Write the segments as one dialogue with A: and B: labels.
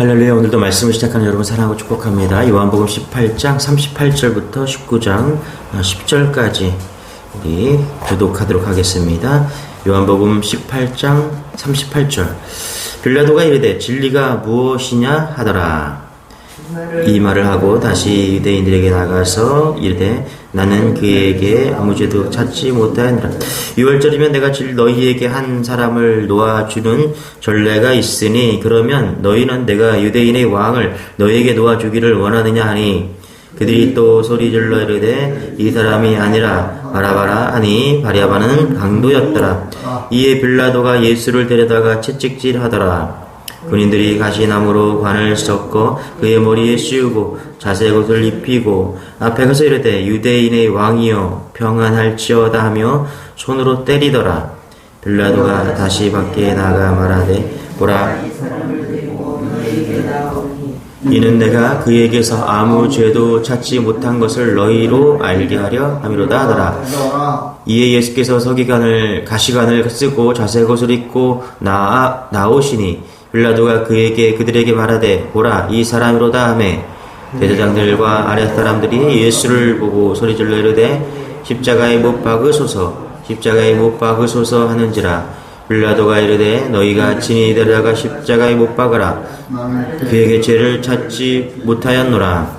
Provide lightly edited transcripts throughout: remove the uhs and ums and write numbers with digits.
A: 할렐루야. 오늘도 말씀을 시작하는 여러분 사랑하고 축복합니다. 요한복음 18장 38절부터 19장 10절까지 우리 교독하도록 하겠습니다. 요한복음 18장 38절. 빌라도가 이르되 진리가 무엇이냐 하더라. 이 말을 하고 다시 유대인들에게 나가서 이르되 나는 그에게 아무 죄도 찾지 못하였느라. 6월절이면 내가 너희에게 한 사람을 놓아주는 전례가 있으니 그러면 너희는 내가 유대인의 왕을 너희에게 놓아주기를 원하느냐 하니 그들이 또 소리질러 이르되 이 사람이 아니라 바라바라 하니 바리아바는 강도였더라. 이에 빌라도가 예수를 데려다가 채찍질하더라. 군인들이 가시나무로 관을 섞어 그의 머리에 씌우고 자색 옷을 입히고 앞에 가서 이르되 유대인의 왕이여 평안할지어다 하며 손으로 때리더라. 빌라도가 다시 밖에 나가 말하되 보라, 이는 내가 그에게서 아무 죄도 찾지 못한 것을 너희로 알게 하려 함이로다 하더라. 이에 예수께서 가시관을 쓰고 자색 옷을 입고 나오시니 빌라도가 그들에게 말하되 보라, 이 사람이로다 하매 대제장들과 아랫 사람들이 예수를 보고 소리질러 이르되 십자가에 못 박으소서 하는지라. 빌라도가 이르되 너희가 친히 데려다가 십자가에 못 박으라. 그에게 죄를 찾지 못하였노라.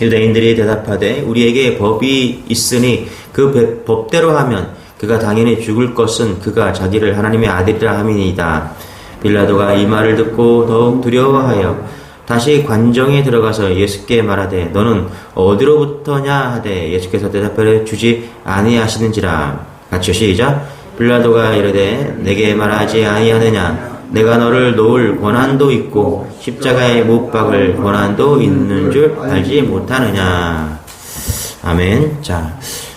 A: 유대인들이 대답하되 우리에게 법이 있으니 그 법대로 하면 그가 당연히 죽을 것은 그가 자기를 하나님의 아들이라 함이니이다. 빌라도가 이 말을 듣고 더욱 두려워하여 다시 관정에 들어가서 예수께 말하되 너는 어디로부터냐 하되 예수께서 대답하여 주지 아니하시는지라. 같이 시작. 빌라도가 이르되 내게 말하지 아니하느냐 내가 너를 놓을 권한도 있고 십자가에 못 박을 권한도 있는 줄 알지 못하느냐. 아멘. 자,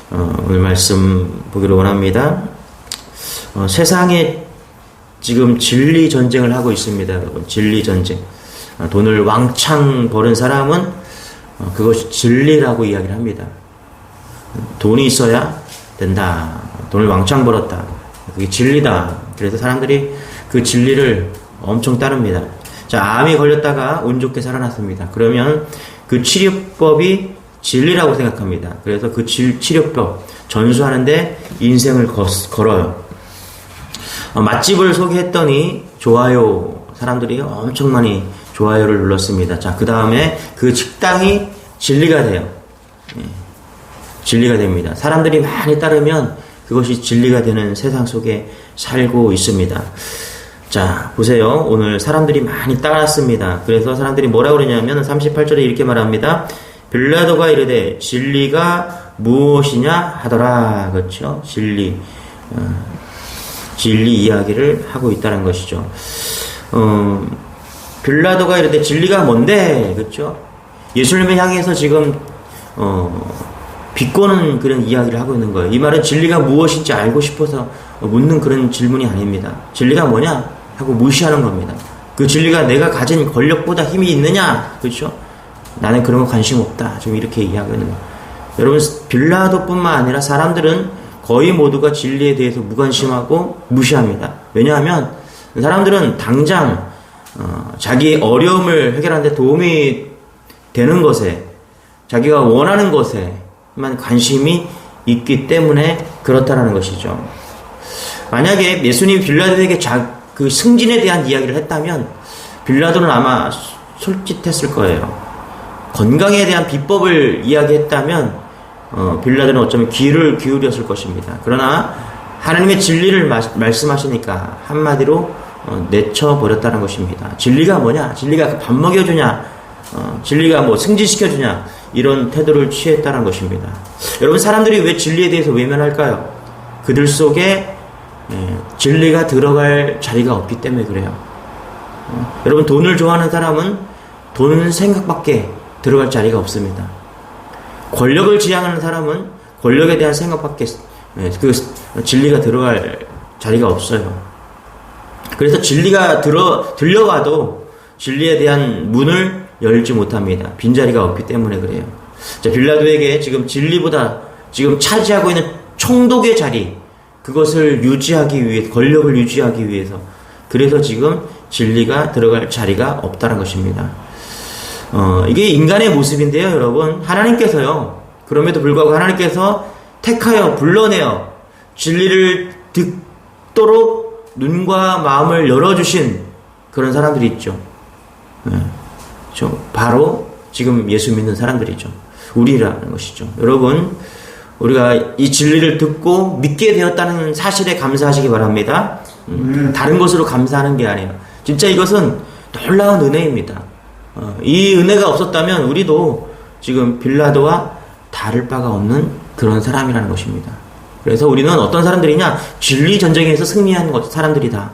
A: 오늘 말씀 보기로 원합니다. 세상에 지금 진리 전쟁을 하고 있습니다. 여러분, 진리 전쟁. 돈을 왕창 버는 사람은 그것이 진리라고 이야기를 합니다. 돈이 있어야 된다. 돈을 왕창 벌었다. 그게 진리다. 그래서 사람들이 그 진리를 엄청 따릅니다. 자, 암이 걸렸다가 운 좋게 살아났습니다. 그러면 그 치료법이 진리라고 생각합니다. 그래서 그 치료법 전수하는데 인생을 걸어요. 맛집을 소개했더니 좋아요, 사람들이 엄청 많이 좋아요를 눌렀습니다. 자, 그 다음에 그 식당이 진리가 돼요. 진리가 됩니다. 사람들이 많이 따르면 그것이 진리가 되는 세상 속에 살고 있습니다. 자, 보세요. 오늘 사람들이 많이 따랐습니다. 그래서 사람들이 뭐라고 그러냐면 38절에 이렇게 말합니다. 빌라도가 이르되 진리가 무엇이냐 하더라. 그렇죠? 진리 이야기를 하고 있다는 것이죠. 빌라도가 이르되 진리가 뭔데? 그렇죠? 예수님을 향해서 지금 비꼬는 그런 이야기를 하고 있는 거예요. 이 말은 진리가 무엇인지 알고 싶어서 묻는 그런 질문이 아닙니다. 진리가 뭐냐? 하고 무시하는 겁니다. 그 진리가 내가 가진 권력보다 힘이 있느냐? 그렇죠? 나는 그런 거 관심 없다. 좀 이렇게 이야기하는 거예요. 여러분, 빌라도뿐만 아니라 사람들은 거의 모두가 진리에 대해서 무관심하고 무시합니다. 왜냐하면 사람들은 당장 자기의 어려움을 해결하는 데 도움이 되는 것에, 자기가 원하는 것에만 관심이 있기 때문에 그렇다는 것이죠. 만약에 예수님이 빌라도에게 그 승진에 대한 이야기를 했다면 빌라도는 아마 솔깃했을 거예요. 건강에 대한 비법을 이야기했다면 빌라도는 어쩌면 귀를 기울였을 것입니다. 그러나 하나님의 진리를 말씀하시니까 한마디로 내쳐버렸다는 것입니다. 진리가 뭐냐? 진리가 밥 먹여주냐? 진리가 뭐 승진시켜주냐? 이런 태도를 취했다는 것입니다. 여러분, 사람들이 왜 진리에 대해서 외면할까요? 그들 속에 진리가 들어갈 자리가 없기 때문에 그래요. 여러분, 돈을 좋아하는 사람은 돈 생각밖에 들어갈 자리가 없습니다. 권력을 지향하는 사람은 권력에 대한 생각밖에 그 진리가 들어갈 자리가 없어요. 그래서 진리가 들려가도 진리에 대한 문을 열지 못합니다. 빈자리가 없기 때문에 그래요. 자, 빌라도에게 지금 진리보다 지금 차지하고 있는 총독의 자리, 그것을 유지하기 위해, 권력을 유지하기 위해서, 그래서 지금 진리가 들어갈 자리가 없다는 것입니다. 이게 인간의 모습인데요, 여러분. 하나님께서요, 그럼에도 불구하고 하나님께서 택하여 불러내어 진리를 듣도록 눈과 마음을 열어주신 그런 사람들이 있죠. 바로 지금 예수 믿는 사람들이죠. 우리라는 것이죠. 여러분, 우리가 이 진리를 듣고 믿게 되었다는 사실에 감사하시기 바랍니다. 다른 것으로 감사하는 게 아니에요. 진짜 이것은 놀라운 은혜입니다. 이 은혜가 없었다면 우리도 지금 빌라도와 다를 바가 없는 그런 사람이라는 것입니다. 그래서 우리는 어떤 사람들이냐? 진리 전쟁에서 승리한 사람들이다.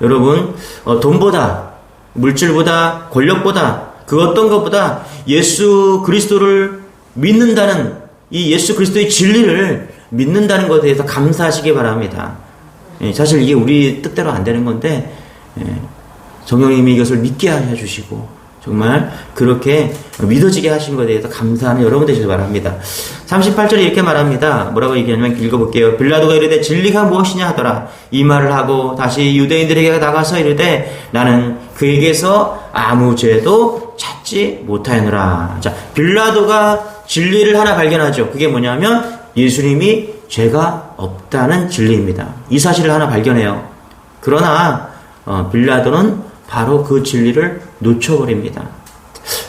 A: 여러분, 돈보다, 물질보다, 권력보다, 그 어떤 것보다 예수 그리스도를 믿는다는, 이 예수 그리스도의 진리를 믿는다는 것에 대해서 감사하시기 바랍니다. 사실 이게 우리 뜻대로 안 되는 건데, 성령님이 이것을 믿게 해주시고 정말 그렇게 믿어지게 하신 것에 대해서 감사하는 여러분 되시길 바랍니다. 38절에 이렇게 말합니다. 뭐라고 얘기하냐면 읽어볼게요. 빌라도가 이르되 진리가 무엇이냐 하더라. 이 말을 하고 다시 유대인들에게 나가서 이르되 나는 그에게서 아무 죄도 찾지 못하였노라. 자, 빌라도가 진리를 하나 발견하죠. 그게 뭐냐면 예수님이 죄가 없다는 진리입니다. 이 사실을 하나 발견해요. 그러나 빌라도는 바로 그 진리를 놓쳐버립니다.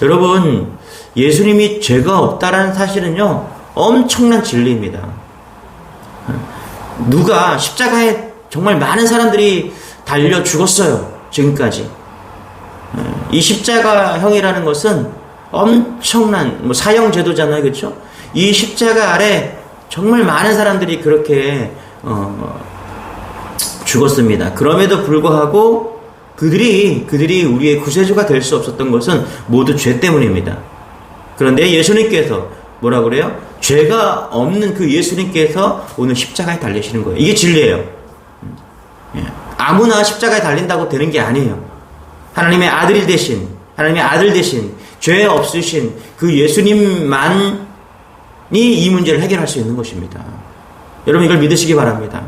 A: 여러분, 예수님이 죄가 없다라는 사실은요, 엄청난 진리입니다. 누가 십자가에 정말 많은 사람들이 달려 죽었어요. 지금까지. 이 십자가형이라는 것은 엄청난 사형 제도잖아요. 그렇죠? 이 십자가 아래 정말 많은 사람들이 그렇게 죽었습니다. 그럼에도 불구하고 그들이 우리의 구세주가 될 수 없었던 것은 모두 죄 때문입니다. 그런데 예수님께서 뭐라 그래요? 죄가 없는 그 예수님께서 오늘 십자가에 달리시는 거예요. 이게 진리예요. 아무나 십자가에 달린다고 되는 게 아니에요. 하나님의 아들 대신 죄 없으신 그 예수님만이 이 문제를 해결할 수 있는 것입니다. 여러분, 이걸 믿으시기 바랍니다.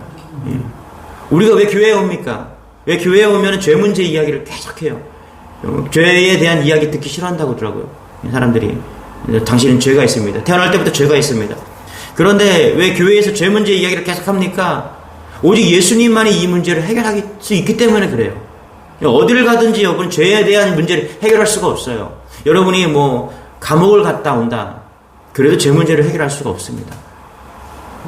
A: 우리가 왜 교회에 옵니까? 왜 교회에 오면 죄 문제 이야기를 계속해요. 죄에 대한 이야기 듣기 싫어한다고 하더라고요. 사람들이. 당신은 죄가 있습니다. 태어날 때부터 죄가 있습니다. 그런데 왜 교회에서 죄 문제 이야기를 계속합니까? 오직 예수님만이 이 문제를 해결할 수 있기 때문에 그래요. 어디를 가든지 여러분 죄에 대한 문제를 해결할 수가 없어요. 여러분이 감옥을 갔다 온다. 그래도 죄 문제를 해결할 수가 없습니다.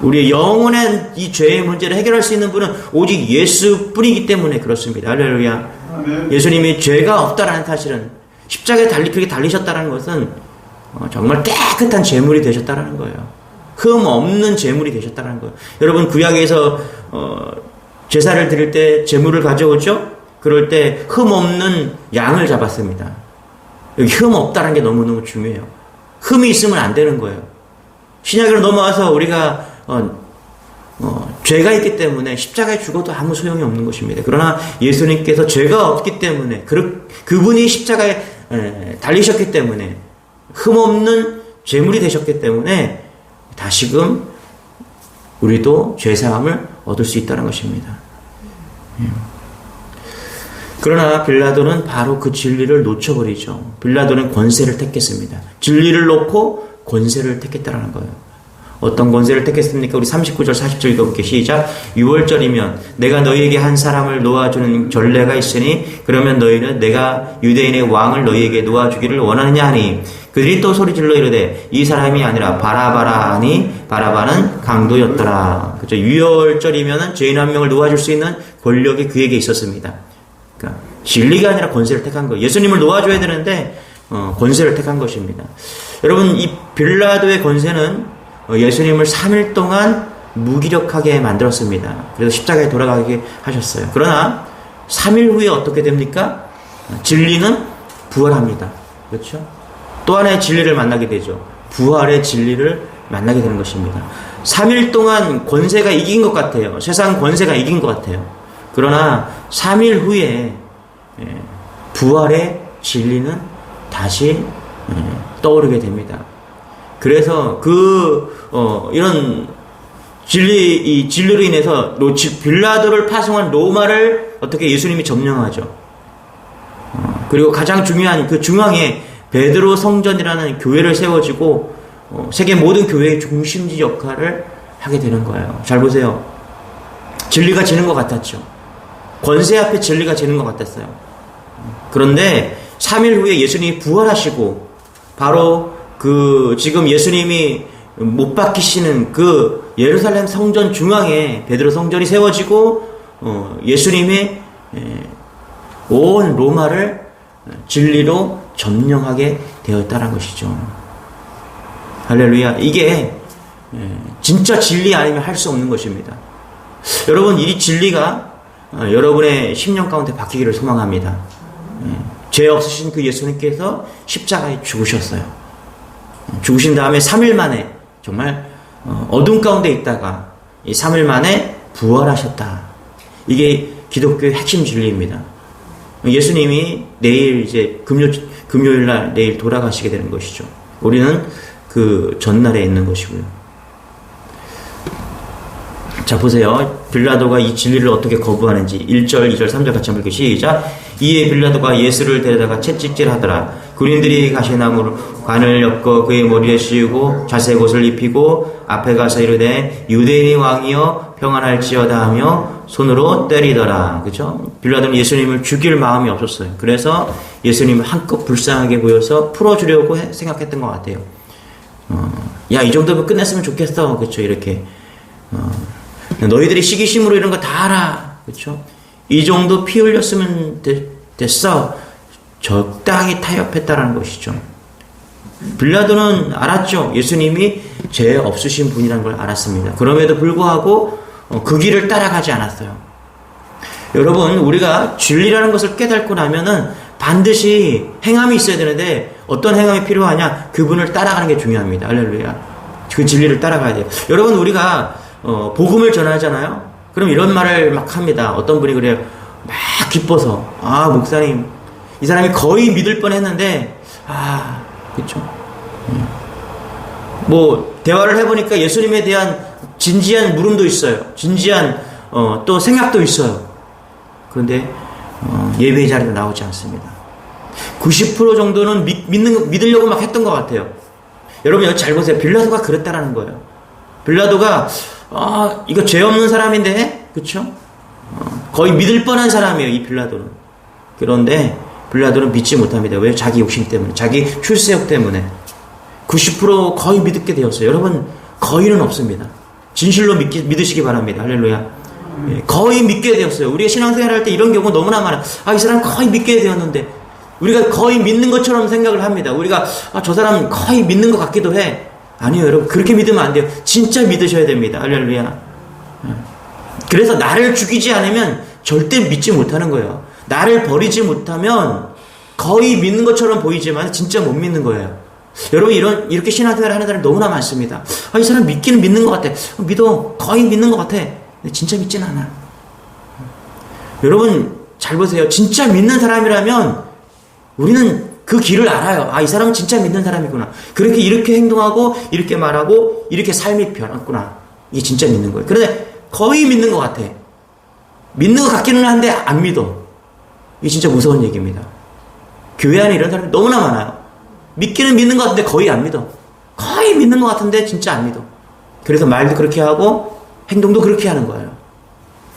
A: 우리의 영원한 이 죄의 문제를 해결할 수 있는 분은 오직 예수뿐이기 때문에 그렇습니다. 할렐루야. 예수님이 죄가 없다라는 사실은 십자가에 그렇게 달리셨다는 것은 정말 깨끗한 제물이 되셨다라는 거예요. 흠 없는 제물이 되셨다는 거예요. 여러분, 구약에서 제사를 드릴 때 제물을 가져오죠. 그럴 때 흠 없는 양을 잡았습니다. 여기 흠 없다는 게 너무너무 중요해요. 흠이 있으면 안 되는 거예요. 신약으로 넘어와서 우리가 죄가 있기 때문에 십자가에 죽어도 아무 소용이 없는 것입니다. 그러나 예수님께서 죄가 없기 때문에 그분이 십자가에 달리셨기 때문에 흠없는 제물이 되셨기 때문에 다시금 우리도 죄사함을 얻을 수 있다는 것입니다. 그러나 빌라도는 바로 그 진리를 놓쳐버리죠. 빌라도는 권세를 택했습니다. 진리를 놓고 권세를 택했다는 거예요. 어떤 권세를 택했습니까? 우리 39절 40절 읽어볼게요. 시작. 6월절이면 내가 너희에게 한 사람을 놓아주는 전례가 있으니 그러면 너희는 내가 유대인의 왕을 너희에게 놓아주기를 원하느냐 하니 그들이 또 소리질러 이르되 이 사람이 아니라 바라바라 하니 바라바는 강도였더라. 그렇죠? 6월절이면 죄인 한 명을 놓아줄 수 있는 권력이 그에게 있었습니다. 그러니까 진리가 아니라 권세를 택한 거예요. 예수님을 놓아줘야 되는데 권세를 택한 것입니다. 여러분, 이 빌라도의 권세는 예수님을 3일 동안 무기력하게 만들었습니다. 그래서 십자가에 돌아가게 하셨어요. 그러나 3일 후에 어떻게 됩니까? 진리는 부활합니다. 그렇죠? 또 하나의 진리를 만나게 되죠. 부활의 진리를 만나게 되는 것입니다. 3일 동안 권세가 이긴 것 같아요. 세상 권세가 이긴 것 같아요. 그러나 3일 후에 부활의 진리는 다시 떠오르게 됩니다. 그래서 이런 이 진리로 인해서 빌라도를 파송한 로마를 어떻게 예수님이 점령하죠. 그리고 가장 중요한 그 중앙에 베드로 성전이라는 교회를 세워지고 세계 모든 교회의 중심지 역할을 하게 되는 거예요. 잘 보세요. 진리가 지는 것 같았죠. 권세 앞에 진리가 지는 것 같았어요. 그런데 3일 후에 예수님이 부활하시고 바로 그 지금 예수님이 못 박히시는 그 예루살렘 성전 중앙에 베드로 성전이 세워지고 예수님이 온 로마를 진리로 점령하게 되었다는 것이죠. 할렐루야. 이게 진짜 진리 아니면 할 수 없는 것입니다. 여러분, 이 진리가 여러분의 10년 가운데 바뀌기를 소망합니다. 죄 없으신 그 예수님께서 십자가에 죽으셨어요. 죽으신 다음에 3일 만에 정말 어둠 가운데 있다가 이 3일 만에 부활하셨다. 이게 기독교의 핵심 진리입니다. 예수님이 내일 이제 금요일 날 내일 돌아가시게 되는 것이죠. 우리는 그 전날에 있는 것이고요. 자, 보세요. 빌라도가 이 진리를 어떻게 거부하는지 1절, 2절, 3절 같이 한번 시작. 이에 빌라도가 예수를 데려다가 채찍질하더라. 군인들이 가시나무 관을 엮어 그의 머리에 씌우고 자색 옷을 입히고 앞에 가서 이르되 유대인의 왕이여 평안할지어다 하며 손으로 때리더라. 그죠? 빌라도는 예수님을 죽일 마음이 없었어요. 그래서 예수님을 한껏 불쌍하게 보여서 풀어주려고 생각했던 것 같아요. 야, 이 정도면 끝냈으면 좋겠어. 그렇죠? 이렇게 너희들이 시기심으로 이런 거 다 알아. 그렇죠? 이 정도 피 흘렸으면 됐어. 적당히 타협했다라는 것이죠. 빌라도는 알았죠. 예수님이 죄 없으신 분이라는 걸 알았습니다. 그럼에도 불구하고 그 길을 따라가지 않았어요. 여러분, 우리가 진리라는 것을 깨닫고 나면은 반드시 행함이 있어야 되는데 어떤 행함이 필요하냐? 그분을 따라가는 게 중요합니다. 할렐루야. 그 진리를 따라가야 돼요. 여러분, 우리가 복음을 전하잖아요. 그럼 이런 말을 막 합니다. 어떤 분이 그래요. 막 기뻐서 목사님, 이 사람이 거의 믿을 뻔했는데 그렇죠. 뭐 대화를 해보니까 예수님에 대한 진지한 물음도 있어요. 진지한 또 생각도 있어요. 그런데 예배의 자리로 나오지 않습니다. 90% 정도는 믿으려고 막 했던 것 같아요. 여러분, 여기 잘 보세요. 빌라도가 그랬다라는 거예요. 빌라도가 이거 죄 없는 사람인데, 그쵸? 거의 믿을 뻔한 사람이에요, 이 빌라도는. 그런데 빌라도는 믿지 못합니다. 왜? 자기 욕심 때문에, 자기 출세욕 때문에. 90% 거의 믿게 되었어요. 여러분, 거의는 없습니다. 진실로 믿으시기 바랍니다. 할렐루야. 거의 믿게 되었어요. 우리가 신앙생활 할 때 이런 경우 너무나 많아요. 이 사람 거의 믿게 되었는데, 우리가 거의 믿는 것처럼 생각을 합니다. 우리가 저 사람 거의 믿는 것 같기도 해. 아니요, 여러분. 그렇게 믿으면 안 돼요. 진짜 믿으셔야 됩니다. 할렐루야. 그래서 나를 죽이지 않으면 절대 믿지 못하는 거예요. 나를 버리지 못하면 거의 믿는 것처럼 보이지만 진짜 못 믿는 거예요. 여러분, 이렇게 신앙생활을 하는 사람이 너무나 많습니다. 이 사람 믿기는 믿는 것 같아. 믿어. 거의 믿는 것 같아. 근데 진짜 믿진 않아. 여러분, 잘 보세요. 진짜 믿는 사람이라면 우리는 그 길을 알아요. 이 사람은 진짜 믿는 사람이구나. 그렇게 이렇게 행동하고 이렇게 말하고 이렇게 삶이 변했구나. 이게 진짜 믿는 거예요. 그런데 거의 믿는 것 같아. 믿는 것 같기는 한데 안 믿어. 이게 진짜 무서운 얘기입니다. 교회 안에 이런 사람이 너무나 많아요. 믿기는 믿는 것 같은데 거의 안 믿어. 거의 믿는 것 같은데 진짜 안 믿어. 그래서 말도 그렇게 하고 행동도 그렇게 하는 거예요.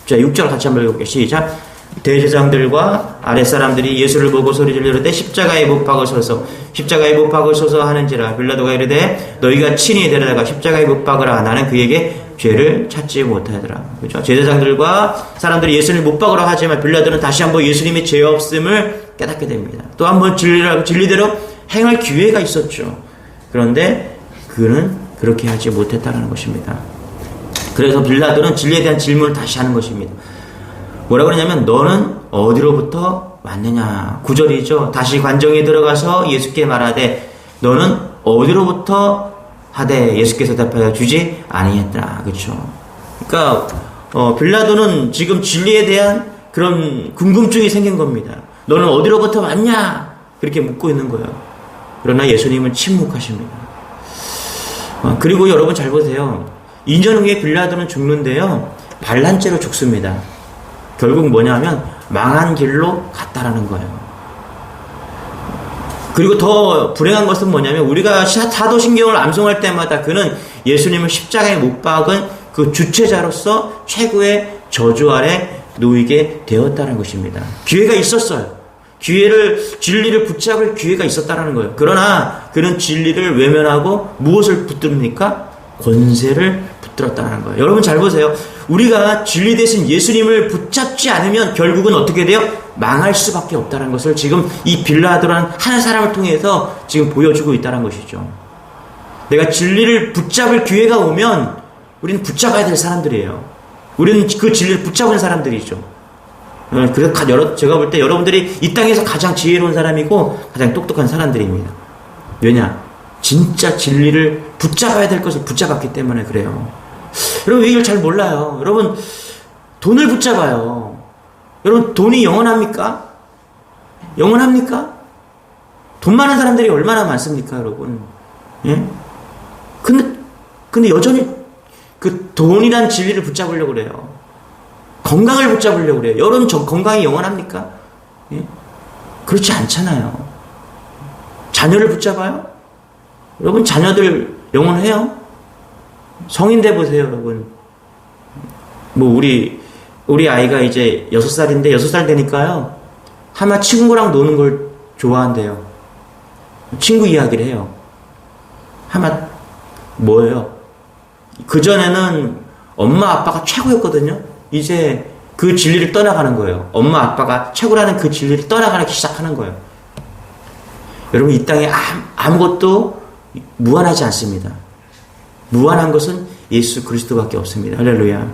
A: 자, 6절 같이 한번 읽어볼게요. 시작. 대제사장들과 아랫사람들이 예수를 보고 소리질러 이르되 십자가에 못 박으소서, 십자가에 못 박으소서 하는지라. 빌라도가 이르되 너희가 친히 데려다가 십자가에 못 박으라. 나는 그에게 죄를 찾지 못하더라. 그렇죠? 제사장들과 사람들이 예수를 못 박으라 하지만 빌라도는 다시 한번 예수님의 죄 없음을 깨닫게 됩니다. 또 한번 진리대로 행할 기회가 있었죠. 그런데 그는 그렇게 하지 못했다는 것입니다. 그래서 빌라도는 진리에 대한 질문을 다시 하는 것입니다. 뭐라고 그러냐면 너는 어디로부터 왔느냐. 9절이죠. 다시 관정에 들어가서 예수께 말하되 너는 어디로부터 하되 예수께서 답하여 주지 아니했더라. 그렇죠. 그러니까 빌라도는 지금 진리에 대한 그런 궁금증이 생긴 겁니다. 너는 어디로부터 왔냐? 그렇게 묻고 있는 거예요. 그러나 예수님은 침묵하십니다. 그리고 여러분 잘 보세요. 2년 후에 빌라도는 죽는데요. 반란죄로 죽습니다. 결국 뭐냐면 망한 길로 갔다라는 거예요. 그리고 더 불행한 것은 뭐냐면 우리가 사도신경을 암송할 때마다 그는 예수님을 십자가에 못 박은 그 주체자로서 최고의 저주 아래 놓이게 되었다는 것입니다. 기회가 있었어요. 진리를 붙잡을 기회가 있었다는 거예요. 그러나 그는 진리를 외면하고 무엇을 붙듭니까? 권세를 붙들었다는 거예요. 여러분 잘 보세요. 우리가 진리 대신 예수님을 붙잡지 않으면 결국은 어떻게 돼요? 망할 수밖에 없다는 것을 지금 이 빌라도라는 한 사람을 통해서 지금 보여주고 있다는 것이죠. 내가 진리를 붙잡을 기회가 오면 우리는 붙잡아야 될 사람들이에요. 우리는 그 진리를 붙잡은 사람들이죠. 그래서 제가 볼 때 여러분들이 이 땅에서 가장 지혜로운 사람이고 가장 똑똑한 사람들입니다. 왜냐? 진짜 진리를 붙잡아야 될 것을 붙잡았기 때문에 그래요. 여러분 이걸 잘 몰라요. 여러분 돈을 붙잡아요. 여러분 돈이 영원합니까? 영원합니까? 돈 많은 사람들이 얼마나 많습니까, 여러분? 예? 근데 여전히 그 돈이란 진리를 붙잡으려고 그래요. 건강을 붙잡으려고 그래요. 여러분 건강이 영원합니까? 예? 그렇지 않잖아요. 자녀를 붙잡아요? 여러분 자녀들 영원해요? 성인 돼 보세요, 여러분. 뭐 우리 아이가 이제 6살인데 6살 되니까요. 아마 친구랑 노는 걸 좋아한대요. 친구 이야기를 해요. 아마 뭐예요? 그전에는 엄마 아빠가 최고였거든요. 이제 그 진리를 떠나가는 거예요. 엄마 아빠가 최고라는 그 진리를 떠나가기 시작하는 거예요. 여러분 이 땅에 아무것도 무한하지 않습니다. 무한한 것은 예수 그리스도밖에 없습니다. 할렐루야.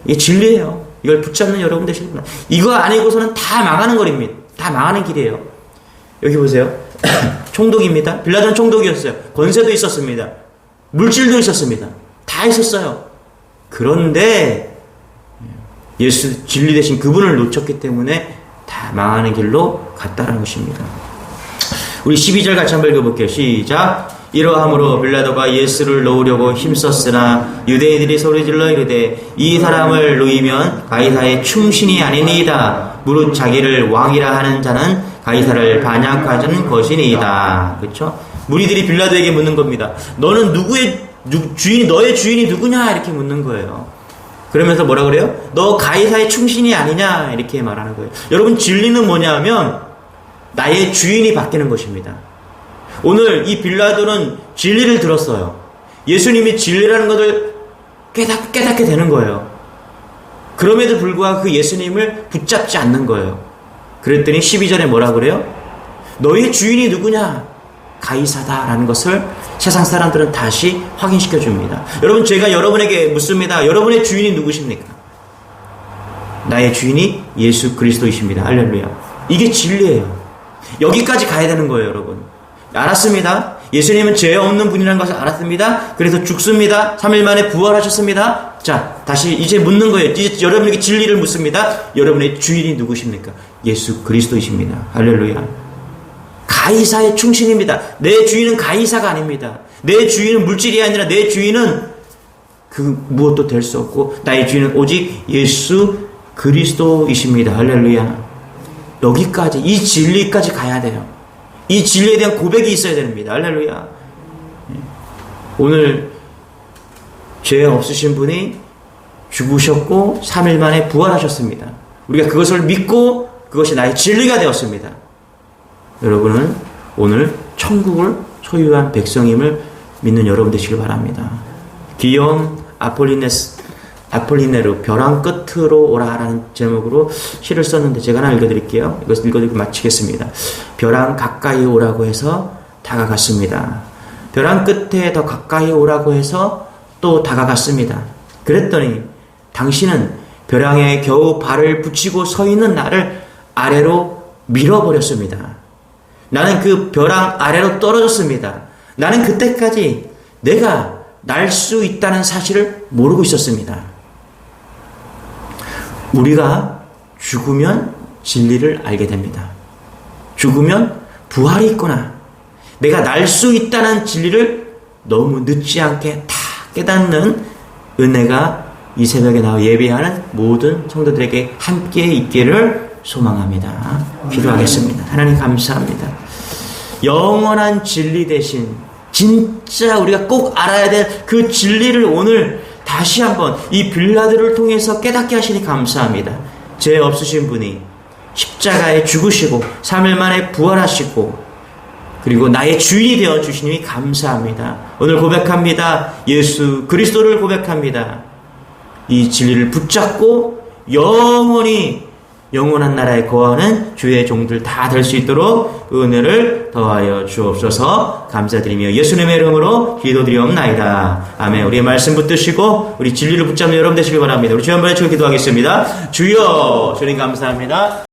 A: 이게 진리예요. 이걸 붙잡는 여러분 되시는구나. 이거 아니고서는 다 망하는 거입니다. 다 망하는 길이에요. 여기 보세요. 총독입니다. 빌라도는 총독이었어요. 권세도 있었습니다. 물질도 있었습니다. 다 있었어요. 그런데 예수 진리 대신 그분을 놓쳤기 때문에 다 망하는 길로 갔다는 것입니다. 우리 12절 같이 한번 읽어볼게요. 시작. 이러함으로 빌라도가 예수를 놓으려고 힘썼으나 유대인들이 소리질러 이르되 이 사람을 놓이면 가이사의 충신이 아니니이다. 무릇 자기를 왕이라 하는 자는 가이사를 반역하는 것이니이다. 그렇죠? 무리들이 빌라도에게 묻는 겁니다. 너는 너의 주인이 누구냐? 이렇게 묻는 거예요. 그러면서 뭐라 그래요? 너 가이사의 충신이 아니냐? 이렇게 말하는 거예요. 여러분 진리는 뭐냐면 나의 주인이 바뀌는 것입니다. 오늘 이 빌라도는 진리를 들었어요. 예수님이 진리라는 것을 깨닫게 되는 거예요. 그럼에도 불구하고 그 예수님을 붙잡지 않는 거예요. 그랬더니 12절에 뭐라 그래요? 너의 주인이 누구냐? 가이사다라는 것을 세상 사람들은 다시 확인시켜 줍니다. 여러분 제가 여러분에게 묻습니다. 여러분의 주인이 누구십니까? 나의 주인이 예수 그리스도이십니다. 할렐루야. 이게 진리예요. 여기까지 가야 되는 거예요, 여러분. 알았습니다. 예수님은 죄 없는 분이라는 것을 알았습니다. 그래서 죽습니다. 3일 만에 부활하셨습니다. 자, 다시 이제 묻는 거예요. 이제 여러분에게 진리를 묻습니다. 여러분의 주인이 누구십니까? 예수 그리스도이십니다. 할렐루야. 가이사의 충신입니다. 내 주인은 가이사가 아닙니다. 내 주인은 물질이 아니라 내 주인은 그 무엇도 될 수 없고 나의 주인은 오직 예수 그리스도이십니다. 할렐루야. 여기까지 이 진리까지 가야 돼요. 이 진리에 대한 고백이 있어야 됩니다. 할렐루야. 오늘 죄 없으신 분이 죽으셨고 3일 만에 부활하셨습니다. 우리가 그것을 믿고 그것이 나의 진리가 되었습니다. 여러분은 오늘 천국을 소유한 백성임을 믿는 여러분 되시길 바랍니다. 귀여운 아폴리네루 벼랑 끝으로 오라라는 제목으로 시를 썼는데 제가 하나 읽어드릴게요. 이것을 읽어드리고 마치겠습니다. 벼랑 가까이 오라고 해서 다가갔습니다. 벼랑 끝에 더 가까이 오라고 해서 또 다가갔습니다. 그랬더니 당신은 벼랑에 겨우 발을 붙이고 서 있는 나를 아래로 밀어버렸습니다. 나는 그 벼랑 아래로 떨어졌습니다. 나는 그때까지 내가 날 수 있다는 사실을 모르고 있었습니다. 우리가 죽으면 진리를 알게 됩니다. 죽으면 부활이 있구나. 내가 날 수 있다는 진리를 너무 늦지 않게 다 깨닫는 은혜가 이 새벽에 나와 예배하는 모든 성도들에게 함께 있기를 소망합니다. 기도하겠습니다. 하나님 감사합니다. 영원한 진리 대신 진짜 우리가 꼭 알아야 될 그 진리를 오늘 다시 한번 이 빌라들을 통해서 깨닫게 하시니 감사합니다. 죄 없으신 분이 십자가에 죽으시고 3일 만에 부활하시고 그리고 나의 주인이 되어 주시니 감사합니다. 오늘 고백합니다. 예수 그리스도를 고백합니다. 이 진리를 붙잡고 영원한 나라에 거하는 주의 종들 다 될 수 있도록 은혜를 더하여 주옵소서. 감사드리며 예수님의 이름으로 기도드리옵나이다. 아멘. 우리의 말씀 붙드시고 우리 진리를 붙잡는 여러분 되시길 바랍니다. 우리 주여 한번 외치고 기도하겠습니다. 주여, 주님 감사합니다.